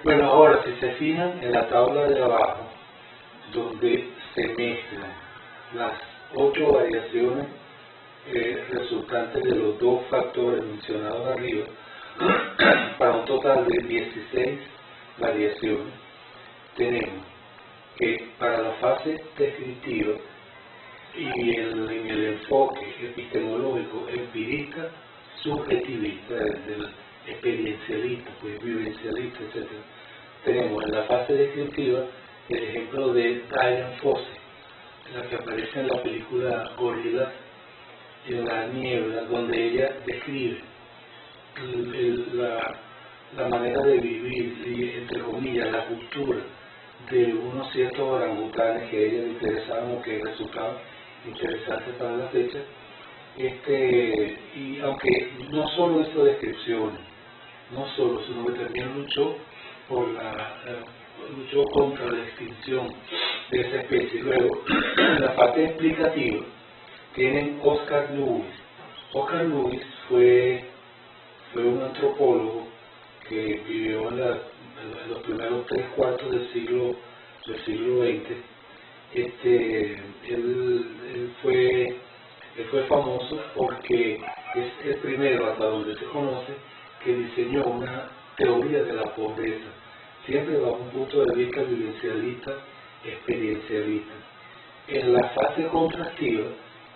Bueno, ahora si se fijan en la tabla de abajo, donde se mezclan las 8 variaciones resultantes de los dos factores mencionados arriba, para un total de 16 variaciones, tenemos que para la fase descriptiva y en el enfoque epistemológico empirista, subjetivista, del experiencialista, pues vivencialista, etc. Tenemos en la fase descriptiva el ejemplo de Diane Fossey, la que aparece en la película Gorillaz, en la niebla, donde ella describe la manera de vivir y, entre comillas, la cultura de unos ciertos orangutanes que a ella le interesaban o que resultaban interesantes para la fecha. Y aunque no solo hizo descripciones, no solo, sino que también luchó luchó contra la extinción de esa especie. Luego, en la parte explicativa, tienen Oscar Lewis. Oscar Lewis fue un antropólogo que vivió en los primeros 3/4 del siglo XX. Él fue famoso porque es el primero, hasta donde se conoce, que diseñó una teoría de la pobreza, siempre bajo un punto de vista vivencialista, experiencialista. En la fase contrastiva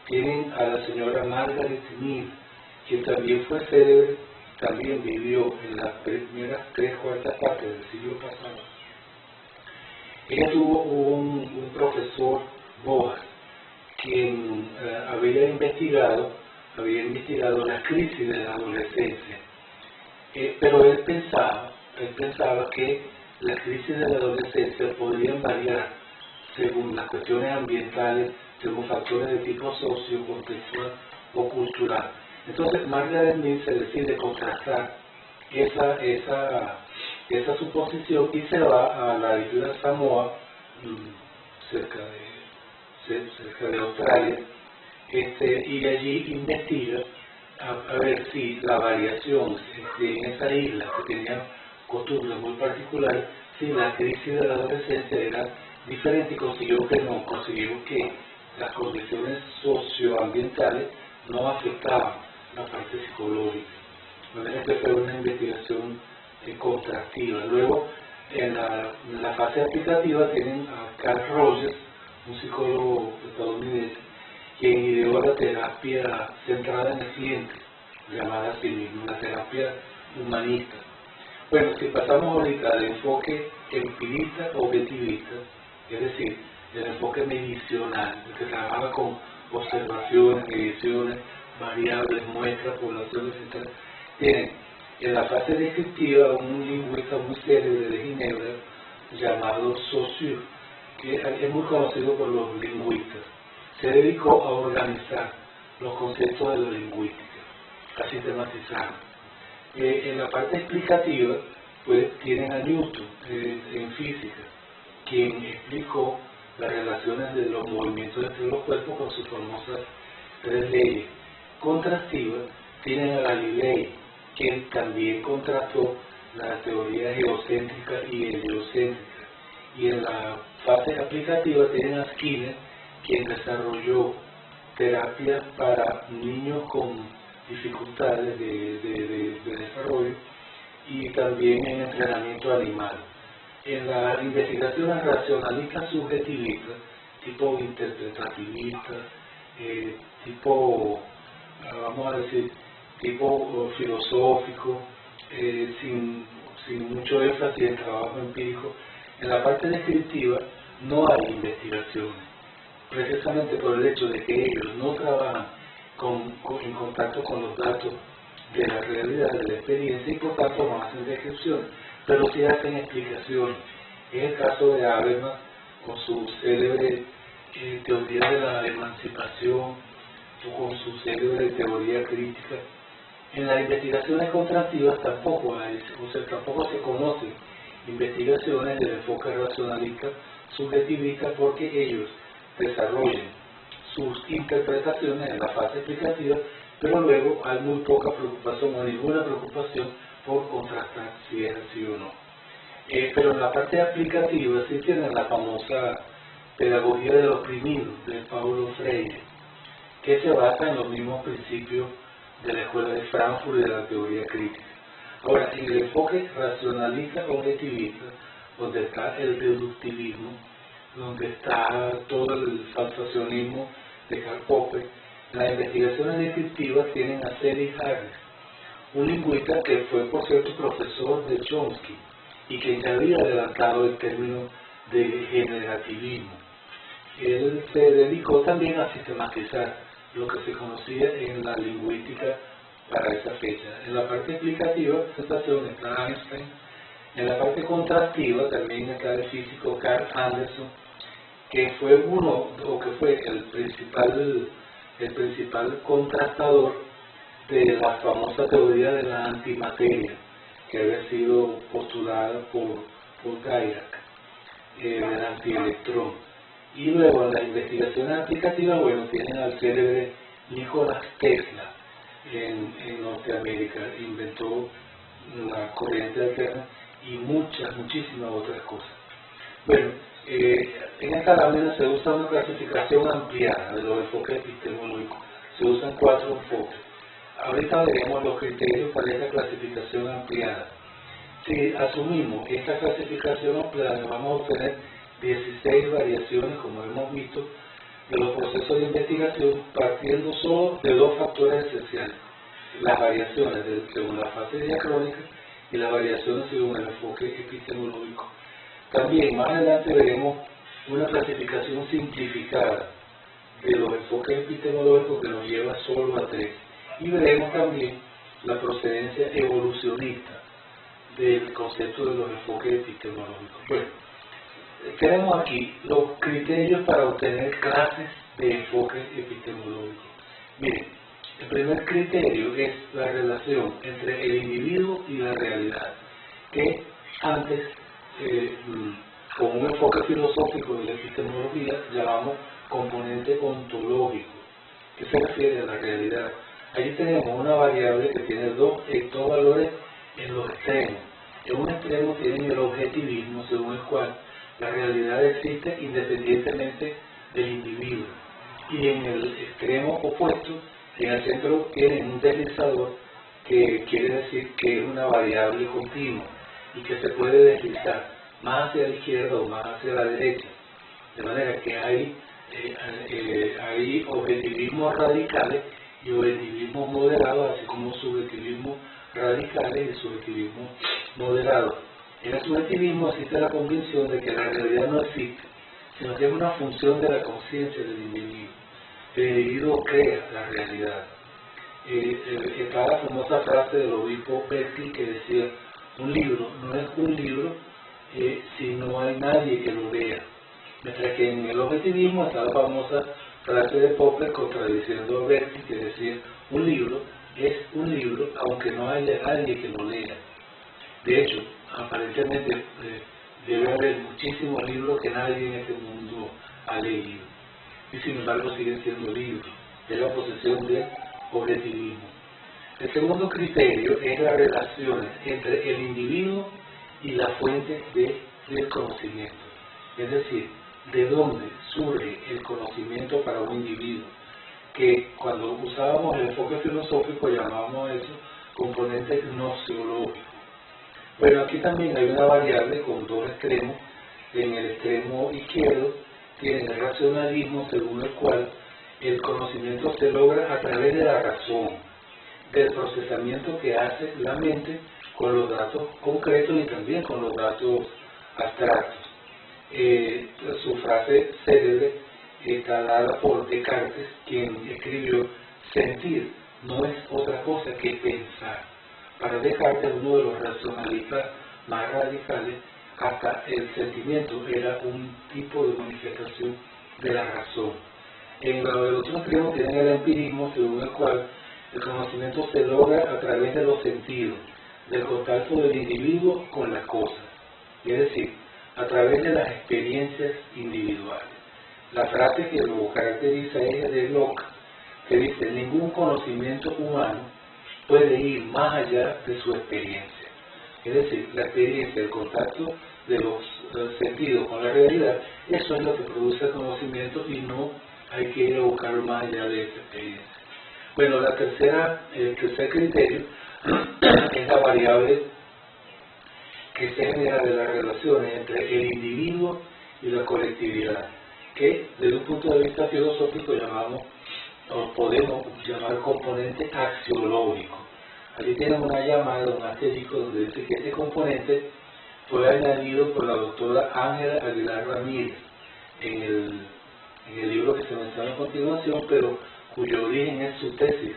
tienen a la señora Margaret Mead, quien también fue célebre, también vivió en las primeras 3/4 partes del siglo pasado. Ella tuvo un profesor, Boas, quien había investigado la crisis de la adolescencia, pero él pensaba que las crisis de la adolescencia podrían variar según las cuestiones ambientales, según factores de tipo socio-contextual o cultural. Entonces Margaret Mead se decide contrastar esa suposición y se va a la isla Samoa, cerca de Australia, y allí investiga a ver si la variación en esa isla, que tenía costumbres muy particulares, si la crisis de la adolescencia era diferente, y consiguió que las condiciones socioambientales no afectaban la parte psicológica. De manera que fue una investigación contrastiva. Luego, en la fase aplicativa tienen a Carl Rogers, un psicólogo estadounidense, quien ideó la terapia centrada en el cliente, llamada así mismo, la terapia humanista. Bueno, si pasamos ahorita al enfoque empirista objetivista, es decir, el enfoque medicional, el que trabaja con observaciones, mediciones, variables, muestras, poblaciones, etc. Tienen en la fase descriptiva un lingüista muy célebre de Ginebra llamado Saussure, que es muy conocido por los lingüistas. Se dedicó a organizar los conceptos de la lingüística, a sistematizar. En la parte explicativa, pues tienen a Newton en física, quien explicó las relaciones de los movimientos entre los cuerpos con sus famosas 3 leyes. Contrastivas, tienen a Galilei, quien también contrastó la teoría geocéntrica y heliocéntrica. Y en la fase aplicativa tienen a Skinner, quien desarrolló terapias para niños con dificultades de desarrollo y también en entrenamiento animal. En las investigaciones racionalistas subjetivistas, tipo interpretativista, tipo, vamos a decir, tipo filosófico, sin mucho énfasis en trabajo empírico, en la parte descriptiva no hay investigaciones, precisamente por el hecho de que ellos no trabajan en contacto con los datos de la realidad, de la experiencia, y por tanto no hacen descripciones, pero sí hacen explicaciones. Es el caso de Habermas con su célebre teoría de la emancipación, o con su célebre teoría crítica. En las investigaciones contrastivas tampoco hay, o sea, tampoco se conocen investigaciones del enfoque racionalista subjetivista, porque ellos desarrollan sus interpretaciones en la fase explicativa, pero luego hay muy poca preocupación o ninguna preocupación por contrastar si es así o no. Pero en la parte aplicativa sí tienen la famosa pedagogía del oprimido de Paulo Freire, que se basa en los mismos principios de la escuela de Frankfurt y de la teoría crítica. Ahora, en el enfoque racionalista objetivista, donde está el deductivismo, donde está todo el falsacionismo de Karl Popper, las investigaciones descriptivas tienen a Cedric Harris, un lingüista que fue, por cierto, profesor de Chomsky y que ya había adelantado el término de generativismo. Él se dedicó también a sistematizar lo que se conocía en la lingüística para esa fecha. En la parte explicativa, presentación está Einstein. En la parte contrastiva también está el físico Carl Anderson, que fue el principal contrastador de la famosa teoría de la antimateria, que había sido postulada por Dirac, el antielectrón. Y luego en las investigaciones aplicativas, tienen al célebre Nikola Tesla en Norteamérica, inventó la corriente alterna y muchísimas otras cosas. En esta lámina se usa una clasificación ampliada de los enfoques epistemológicos. Se usan 4 enfoques. Ahorita veremos los criterios para esta clasificación ampliada. Si asumimos esta clasificación ampliada, vamos a obtener 16 variaciones, como hemos visto, de los procesos de investigación, partiendo solo de 2 factores esenciales: las variaciones según la fase diacrónica y las variaciones según el enfoque epistemológico. También más adelante veremos una clasificación simplificada de los enfoques epistemológicos que nos lleva solo a 3. Y veremos también la procedencia evolucionista del concepto de los enfoques epistemológicos. Tenemos aquí los criterios para obtener clases de enfoques epistemológicos. Miren, el primer criterio es la relación entre el individuo y la realidad, que antes, con un enfoque filosófico de la epistemología, llamamos componente ontológico, que se refiere a la realidad. Allí tenemos una variable que tiene dos valores en los extremos. En un extremo tienen el objetivismo, según el cual la realidad existe independientemente del individuo. Y en el extremo opuesto, en el centro, tienen un deslizador, que quiere decir que es una variable continua y que se puede deslizar más hacia la izquierda o más hacia la derecha. De manera que hay objetivismos radicales y objetivismos moderados, así como subjetivismos radicales y subjetivismos moderados. En el subjetivismo existe la convicción de que la realidad no existe, sino que es una función de la conciencia del individuo. El individuo crea la realidad. Está la famosa frase del obispo Berkeley que decía: un libro no es un libro si no hay nadie que lo lea. Mientras que en el objetivismo está la famosa frase de Popper contradiciendo a Berkeley, que decía: un libro es un libro aunque no haya nadie que lo lea. De hecho, aparentemente debe haber muchísimos libros que nadie en este mundo ha leído, y sin embargo siguen siendo libros. Es la posesión del objetivismo. El segundo criterio es las relaciones entre el individuo y la fuente del conocimiento, es decir, de dónde surge el conocimiento para un individuo, que cuando usábamos el enfoque filosófico llamábamos a eso componente gnoseológico. Aquí también hay una variable con 2 extremos. En el extremo izquierdo tienen el racionalismo, según el cual el conocimiento se logra a través de la razón, del procesamiento que hace la mente con los datos concretos y también con los datos abstractos. Su frase célebre está dada por Descartes, quien escribió: sentir no es otra cosa que pensar. Para Descartes, uno de los racionalistas más radicales, hasta el sentimiento era un tipo de manifestación de la razón. En el otro extremo tienen el empirismo, según el cual el conocimiento se logra a través de los sentidos, del contacto del individuo con las cosas, es decir, a través de las experiencias individuales. La frase que lo caracteriza es de Locke, que dice: ningún conocimiento humano puede ir más allá de su experiencia. Es decir, la experiencia, el contacto de los sentidos con la realidad, eso es lo que produce el conocimiento y no hay que ir a buscarlo más allá de esa experiencia. Bueno, el tercer criterio es la variable que se genera de las relaciones entre el individuo y la colectividad, que desde un punto de vista filosófico llamamos, o podemos llamar componente axiológico. Aquí tienen una llamada, un asterisco, donde dice que este componente fue añadido por la doctora Ángela Aguilar Ramírez en el libro que se menciona a continuación, pero cuyo origen es su tesis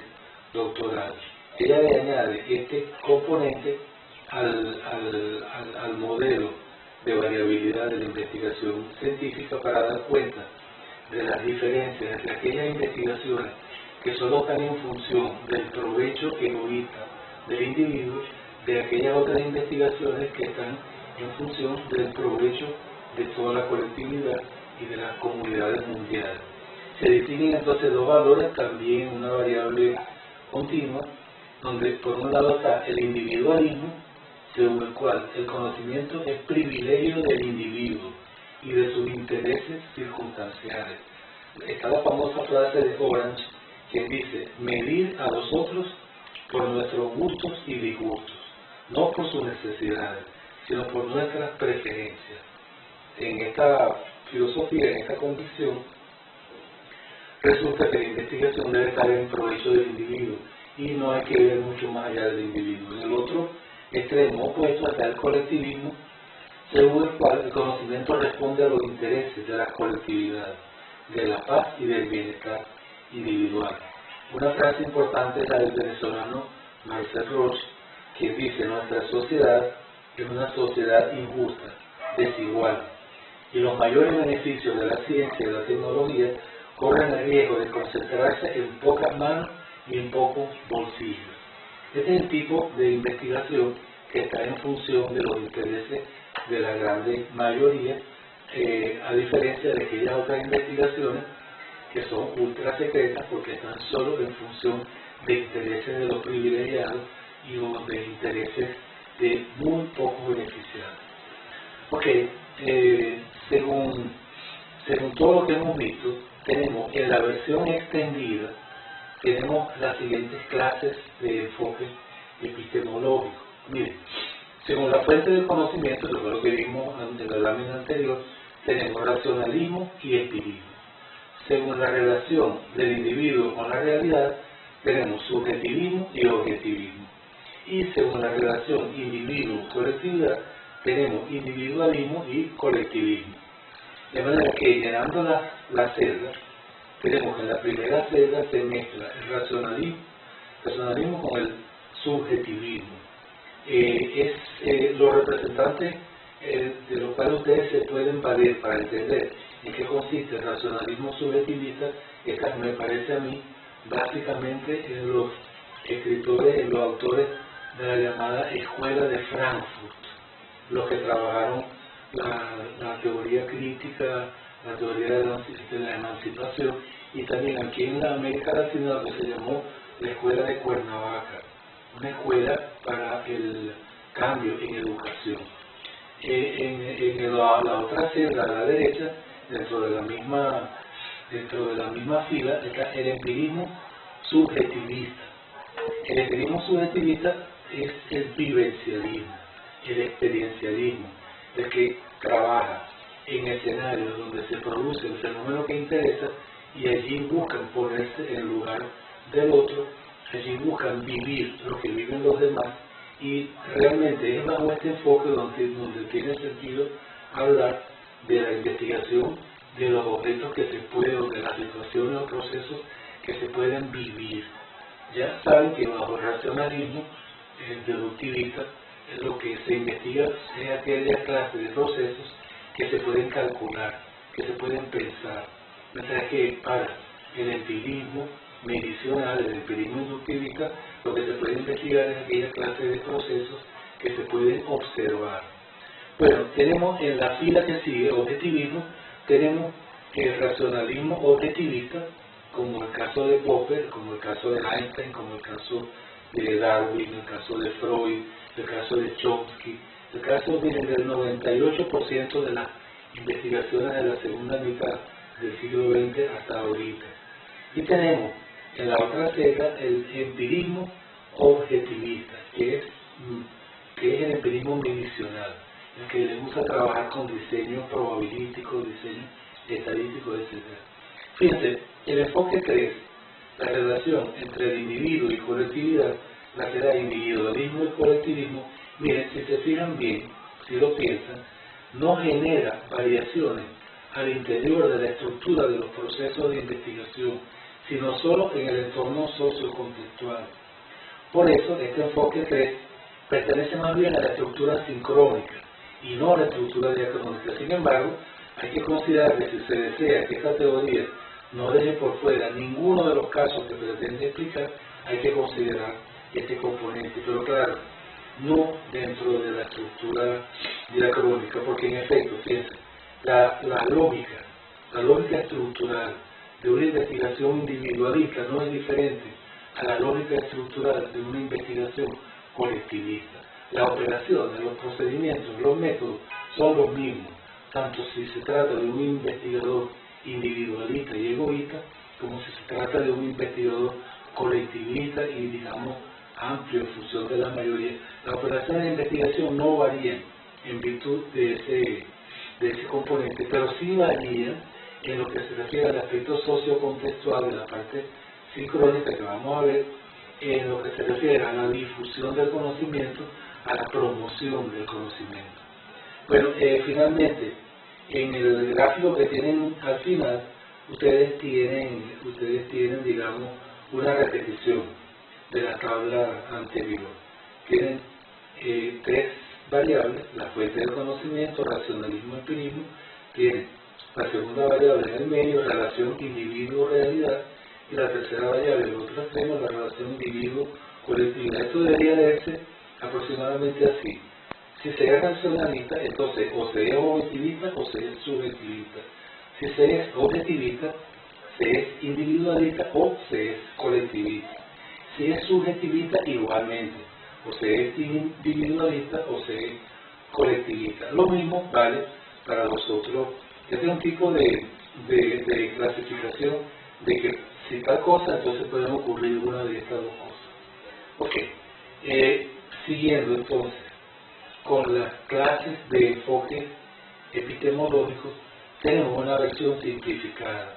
doctoral. Ella le añade este componente al modelo de variabilidad de la investigación científica para dar cuenta de las diferencias entre aquellas investigaciones que solo están en función del provecho egoísta del individuo, de aquellas otras investigaciones que están en función del provecho de toda la colectividad y de las comunidades mundiales. Se distinguen entonces dos valores, también una variable continua, donde por un lado está el individualismo, según el cual el conocimiento es privilegio del individuo y de sus intereses circunstanciales. Está la famosa frase de Orange, que dice: medir a los otros por nuestros gustos y disgustos, no por sus necesidades, sino por nuestras preferencias. En esta filosofía, en esta convicción, resulta que la investigación debe estar en provecho del individuo y no hay que ver mucho más allá del individuo. En el otro extremo opuesto está el colectivismo, según el cual el conocimiento responde a los intereses de la colectividad, de la paz y del bienestar individual. Una frase importante es la del venezolano Marcel Roche, que dice: nuestra sociedad es una sociedad injusta, desigual, y los mayores beneficios de la ciencia y de la tecnología corren el riesgo de concentrarse en pocas manos y en pocos bolsillos. Este es el tipo de investigación que está en función de los intereses de la gran mayoría, a diferencia de aquellas otras investigaciones que son ultra secretas porque están solo en función de intereses de los privilegiados y de intereses de muy pocos beneficiados. Ok, según todo lo que hemos visto, tenemos en la versión extendida, tenemos las siguientes clases de enfoque epistemológico. Miren, según la fuente del conocimiento, que fue lo que vimos en la lámina anterior, tenemos racionalismo y empirismo. Según la relación del individuo con la realidad, tenemos subjetivismo y objetivismo. Y según la relación individuo-colectividad, tenemos individualismo y colectivismo. De manera que, llenando la celda, tenemos que en la primera celda se mezcla el racionalismo con el subjetivismo. Los representantes de los cuales ustedes se pueden valer para entender en qué consiste el racionalismo subjetivista, me parece a mí básicamente en los escritores, en los autores de la llamada Escuela de Frankfurt, los que trabajaron la teoría crítica, la teoría de la emancipación, y también aquí en la América Latina lo que se llamó la Escuela de Cuernavaca, una escuela para el cambio en educación. En la otra celda a la derecha, dentro de la misma fila, está el empirismo subjetivista. El empirismo subjetivista es el vivencialismo, el experiencialismo, el que trabaja en escenarios donde se produce el fenómeno que interesa y allí buscan ponerse en el lugar del otro, allí buscan vivir lo que viven los demás, y realmente es bajo este enfoque donde tiene sentido hablar de la investigación de los objetos que se pueden, de las situaciones o procesos que se pueden vivir. Ya saben que bajo el racionalismo deductivista lo que se investiga es aquella clase de procesos que se pueden calcular, que se pueden pensar, mientras que para el empirismo medicinal, el empirismo inductivista, lo que se puede investigar es aquella clase de procesos que se pueden observar. Bueno, tenemos en la fila que sigue objetivismo, tenemos el racionalismo objetivista, como el caso de Popper, como el caso de Einstein, como el caso de Darwin, el caso de Freud, el caso de Chomsky, el caso del 98% de las investigaciones de la segunda mitad del siglo XX hasta ahorita. Y tenemos en la otra acera el empirismo objetivista, que es el empirismo medicional, el que le gusta trabajar con diseño probabilístico, diseño estadístico, etc. Fíjense, el enfoque 3, la relación entre el individuo y colectividad, la que da individualismo y colectivismo, miren, si se fijan bien, si lo piensan, no genera variaciones al interior de la estructura de los procesos de investigación, sino solo en el entorno sociocontextual. Por eso, este enfoque 3 pertenece más bien a la estructura sincrónica y no a la estructura diacrónica. Sin embargo, hay que considerar que si se desea que esta teoría no deje por fuera ninguno de los casos que pretende explicar, hay que considerar este componente, pero claro, no dentro de la estructura diacrónica, porque en efecto, fíjense, la lógica estructural de una investigación individualista no es diferente a la lógica estructural de una investigación colectivista. La operación de los procedimientos, los métodos, son los mismos, tanto si se trata de un investigador individualista y egoísta, como si se trata de un investigador colectivista y, digamos, amplio en función de la mayoría. Las operaciones de investigación no varían en virtud de ese componente, pero sí varían en lo que se refiere al aspecto sociocontextual de la parte sincrónica que vamos a ver, en lo que se refiere a la difusión del conocimiento, a la promoción del conocimiento. Bueno, finalmente, en el gráfico que tienen al final, ustedes tienen, digamos, una repetición de la tabla anterior. Tienen 3 variables: la fuente del conocimiento, racionalismo, empirismo. Tienen la segunda variable en el medio, relación individuo-realidad, y la tercera variable, el otro extremo, la relación individuo-colectividad. Esto debería leerse aproximadamente así: si se es racionalista, entonces o se es objetivista o se es subjetivista. Si se es objetivista, se es individualista o se es colectivista. Si es subjetivista, igualmente, o se es individualista o se es colectivista. Lo mismo vale para los otros. Este es un tipo de clasificación de que si tal cosa, entonces pueden ocurrir una de estas dos cosas. Ok, siguiendo entonces con las clases de enfoque epistemológico, tenemos una versión simplificada,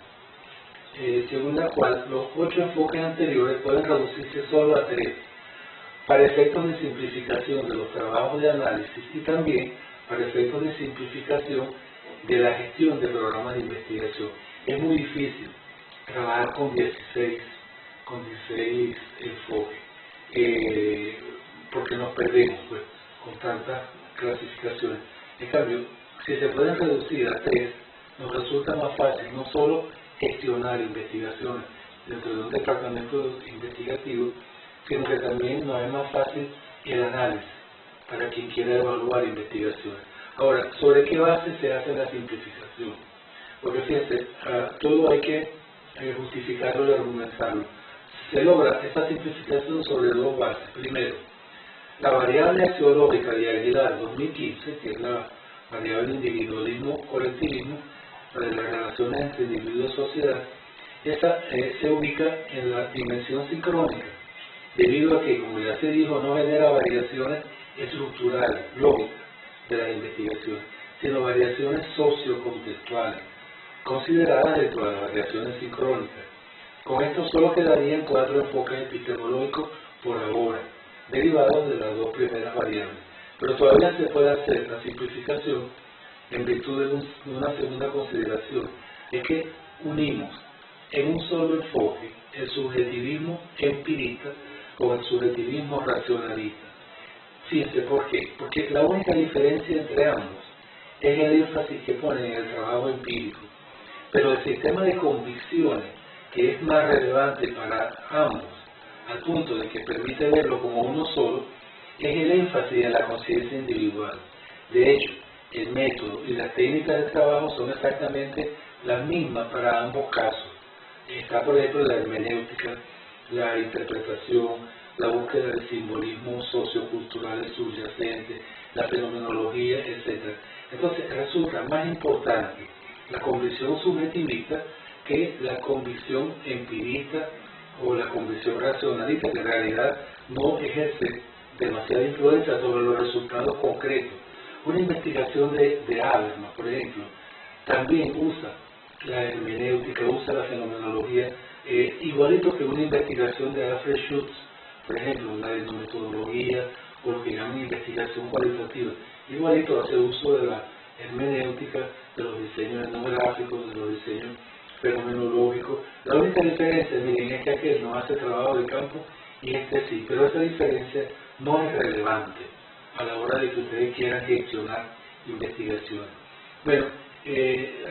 según la cual los 8 enfoques anteriores pueden reducirse solo a 3, para efectos de simplificación de los trabajos de análisis y también para efectos de simplificación de la gestión de programas de investigación. Es muy difícil trabajar con 16 enfoques, porque nos perdemos pues, con tantas clasificaciones. En cambio, si se pueden reducir a 3, nos resulta más fácil no solo gestionar investigaciones dentro de un departamento investigativo, sino que también nos es más fácil el análisis para quien quiera evaluar investigaciones. Ahora, ¿sobre qué base se hace la simplificación? Porque fíjense, todo hay que justificarlo y argumentarlo. Se logra esta simplificación sobre 2 bases. Primero, la variable axiológica de Aguilar 2015, que es la variable individualismo-colectivismo, de las relaciones entre individuo y sociedad, esa se ubica en la dimensión sincrónica, debido a que, como ya se dijo, no genera variaciones estructurales, lógicas, de las investigaciones, sino variaciones sociocontextuales, consideradas dentro de las variaciones sincrónicas. Con esto solo quedarían 4 enfoques epistemológicos por ahora, derivados de las 2 primeras variables. Pero todavía se puede hacer la simplificación en virtud de una segunda consideración, es que unimos en un solo enfoque el subjetivismo empirista con el subjetivismo racionalista. Fíjense por qué. Porque la única diferencia entre ambos es el énfasis que ponen en el trabajo empírico. Pero el sistema de convicciones, que es más relevante para ambos, al punto de que permite verlo como uno solo, es el énfasis en la conciencia individual. De hecho, el método y las técnicas de trabajo son exactamente las mismas para ambos casos. Está, por ejemplo, la hermenéutica, la interpretación, la búsqueda del simbolismo sociocultural subyacente, la fenomenología, etc. Entonces resulta más importante la convicción subjetivista que la convicción empirista o la convicción racionalista, que en realidad no ejerce demasiada influencia sobre los resultados concretos. Una investigación de Habermas, por ejemplo, también usa la hermenéutica, usa la fenomenología, igualito que una investigación de Alfred Schutz, por ejemplo, la etnometodología o lo que llaman investigación cualitativa, igualito hace uso de la hermenéutica, de los diseños etnográficos, de los diseños fenomenológicos. La única diferencia, miren, es que aquel no hace trabajo de campo y este sí, pero esa diferencia no es relevante a la hora de que ustedes quieran gestionar investigaciones. Bueno,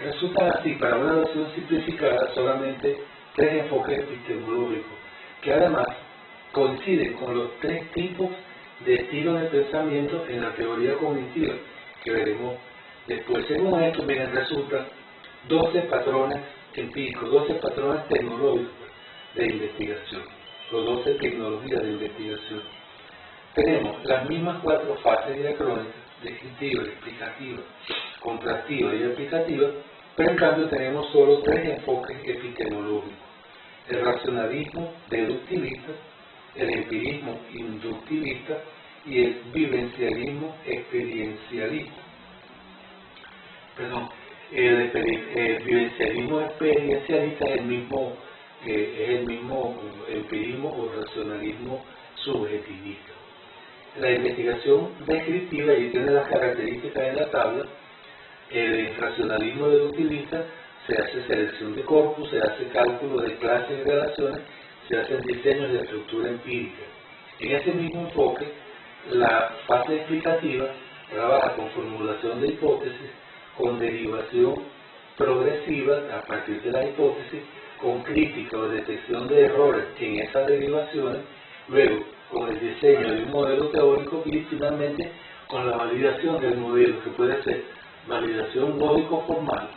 resultan así, para una versión simplificada, solamente 3 enfoques epistemológicos, que además coinciden con los 3 tipos de estilos de pensamiento en la teoría cognitiva, que veremos después. Según esto, miren, resultan 12 patrones empíricos, 12 patrones tecnológicos de investigación, o 12 tecnologías de investigación. Tenemos las mismas 4 fases diacrónicas, descriptiva, explicativa, contrastiva y aplicativa, pero en cambio tenemos solo 3 enfoques epistemológicos: el racionalismo deductivista, el empirismo inductivista y el vivencialismo experiencialista. Perdón, el vivencialismo experiencialista es el mismo empirismo o racionalismo subjetivista. La investigación descriptiva, y tiene las características en la tabla. El racionalismo deductivista: se hace selección de corpus, se hace cálculo de clases y relaciones, se hacen diseños de estructura empírica. En ese mismo enfoque, la fase explicativa trabaja con formulación de hipótesis, con derivación progresiva a partir de la hipótesis, con crítica o detección de errores en esas derivaciones, luego con el diseño de un modelo teórico y finalmente con la validación del modelo, que puede ser validación lógico-formal,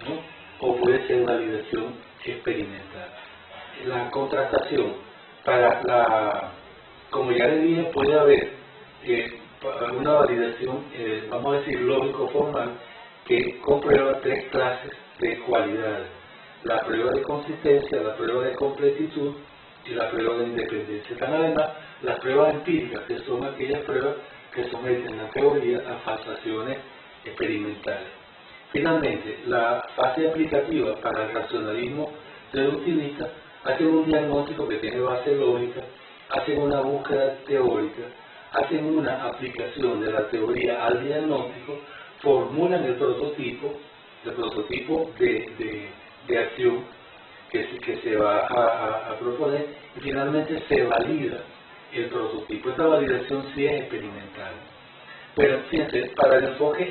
¿no? O puede ser validación experimental. La contrastación, como ya le dije, puede haber una validación, vamos a decir, lógico-formal, que comprueba 3 clases de cualidades: la prueba de consistencia, la prueba de completitud y la prueba de independencia. Están además las pruebas empíricas, que son aquellas pruebas que someten la teoría a falsaciones experimentales. Finalmente, la fase aplicativa para el racionalismo deductivista hace un diagnóstico que tiene base lógica, hacen una búsqueda teórica, hacen una aplicación de la teoría al diagnóstico, formulan el prototipo de acción que se va a proponer, y finalmente se valida el prototipo. Esta validación sí es experimental. Pero fíjense, para el enfoque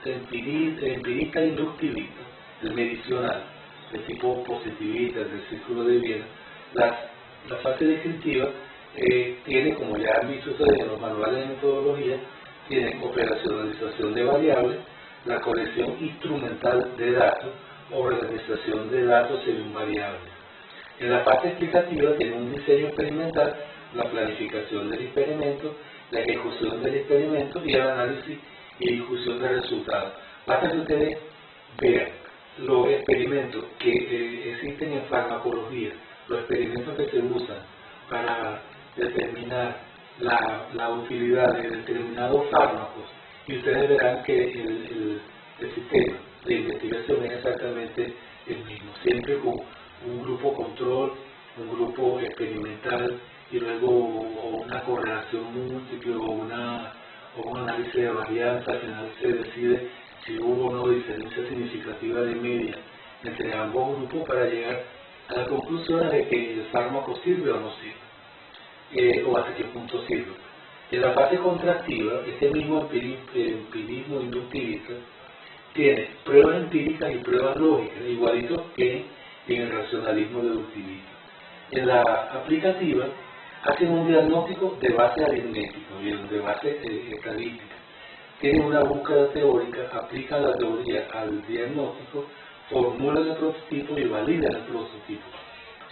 empirista inductivista, el medicional, el tipo positivista, del círculo de Viena, la fase descriptiva tiene, como ya han visto ustedes en los manuales de metodología, tiene operacionalización de variables, la colección instrumental de datos, organización de datos según variables. En la fase explicativa tiene un diseño experimental, la planificación del experimento, la ejecución del experimento y el análisis y discusión de resultados. Basta que ustedes vean los experimentos que existen en farmacología, los experimentos que se usan para determinar la utilidad de determinados fármacos, y ustedes verán que el sistema de investigación es exactamente el mismo, siempre con un grupo control, un grupo experimental y luego una correlación múltiple o un análisis de varianza. Al final se decide si hubo o no diferencia significativa de media entre ambos grupos para llegar a la conclusión de que el fármaco sirve o no sirve, o hasta qué punto sirve. En la fase contrastiva, este mismo empirismo inductivista tiene pruebas empíricas y pruebas lógicas, igualitos que en el racionalismo deductivista. En la aplicativa hacen un diagnóstico de base aritmética, de base estadística. Tienen una búsqueda teórica, aplican la teoría al diagnóstico, formulan el prototipo y validan el prototipo.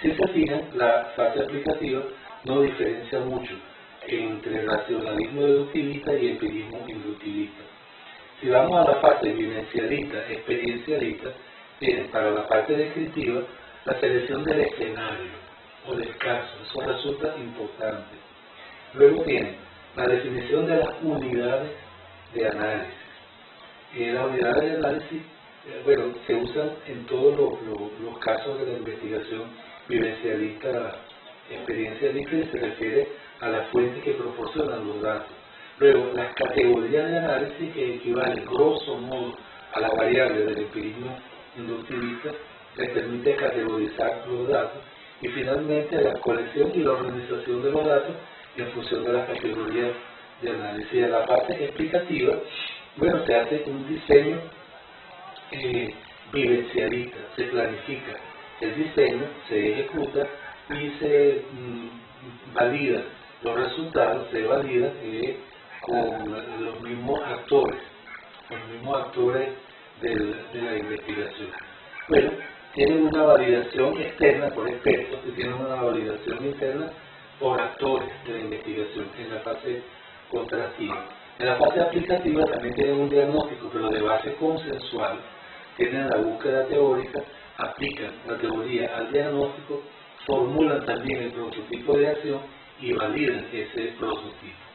Si se fijan, la fase aplicativa no diferencia mucho entre racionalismo deductivista y empirismo inductivista. Si vamos a la parte vivencialista, experiencialista, tienen para la parte descriptiva la selección del escenario o del caso, eso resulta importante. Luego tienen la definición de las unidades de análisis. Las unidades de análisis, se usan en todos los casos de la investigación vivencialista, experiencialista, y se refiere a las fuentes que proporcionan los datos. Luego, las categorías de análisis, que equivalen grosso modo a la variable del empirismo inductivista, les permite categorizar los datos. Y finalmente, la colección y la organización de los datos en función de las categorías de análisis. De la parte explicativa, se hace un diseño vivencialista, se planifica el diseño, se ejecuta y se valida los resultados, se valida con los mismos actores de la investigación. Tienen una validación externa por expertos y tienen una validación interna por actores de la investigación en la fase contrastiva. En la fase aplicativa también tienen un diagnóstico, pero de base consensual. Tienen la búsqueda teórica, aplican la teoría al diagnóstico, formulan también el prototipo de acción y validan ese prototipo.